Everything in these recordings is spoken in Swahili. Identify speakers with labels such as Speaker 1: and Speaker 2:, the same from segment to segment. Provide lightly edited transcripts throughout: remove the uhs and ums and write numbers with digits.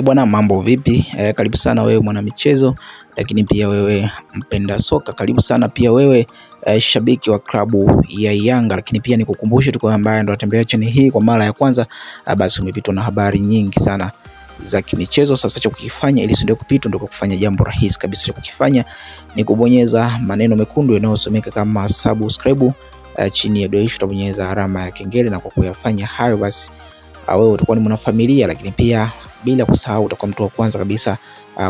Speaker 1: Bwana, mambo vipi? Karibu sana wewe mwana michezo, lakini pia wewe mpenda soka. Karibu sana pia wewe shabiki wa klabu ya Yanga, lakini pia nikukumbushe tu kwa ambaye ndo atembea chini hii kwa mara ya kwanza, basi umepitwa na habari nyingi sana za kimichezo. Sasa cha kukifanya ili usiende kupitwa, ndio kufanya jambo rahisi kabisa. Cha kukifanya ni kubonyeza maneno mekundu yanayosomeka kama subscribe. Chini ya video hii utabonyeza alama ya kengele, na kwa kuyafanya hayo basi wewe utakuwa ni mwanafamilia, lakini pia bila kusahau utakuwa mtu wa kwanza kabisa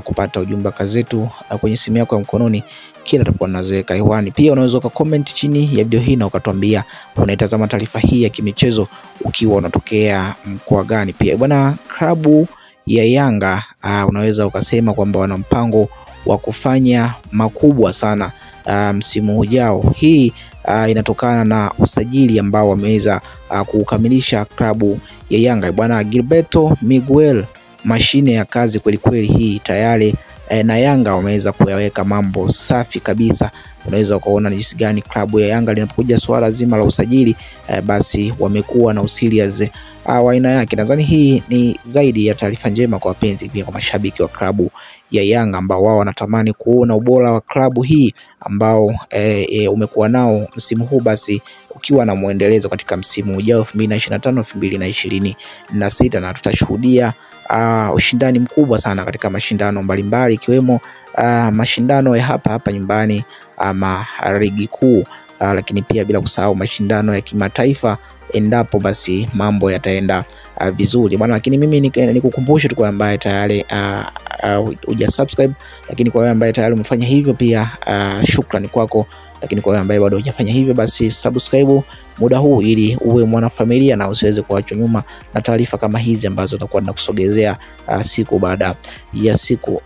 Speaker 1: kupata ujumbe kazi zetu kwenye simu yako ya mkononi kila tutakuwa tunazoweka hewani. Pia unaweza comment chini ya video hii na ukatuambia unaitazama taarifa hii ya kimichezo ukiwa unatokea mkoa gani. Pia bwana, klabu ya Yanga unaweza ukasema kwamba wana mpango wa kufanya makubwa sana msimu ujao. Hii inatokana na usajili ambao wameweza kukamilisha klabu ya Yanga. Bwana Gilberto Miguel, mashine ya kazi kweli kweli hii tayari, na Yanga wameweza kuyaweka mambo safi kabisa. Unaweza kuona jinsi gani klabu ya Yanga linapokuja swala zima la usajili, basi wamekuwa na userious wa aina yake. Nadhani hii ni zaidi ya taarifa njema kwa wapenzi, pia kwa mashabiki wa klabu ya Yanga ambao wao wanatamani kuona ubora wa klabu hii ambao umekuwa nao msimu huu, basi ukiwa na muendelezo katika msimu ujao 2025-2026, na tutashuhudia ushindani mkubwa sana katika mashindano mbalimbali ikiwemo mashindano ya hapa nyumbani ama ligi kuu, lakini pia bila kusahau mashindano ya kimataifa endapo basi mambo yataenda vizuri bwana. Lakini mimi nikukumbushe tu kwa ambaye tayari hujasubscribe, lakini kwa wewe ambaye tayari umefanya hivyo pia shukrani kwako, lakini kwa wewe ambaye bado hujafanya hivyo basi subscribe muda huu ili uwe mwanafamilia na usiweze kuachwa nyuma na taarifa kama hizi ambazo tutakuwa tunakusogezea siku baada ya siku.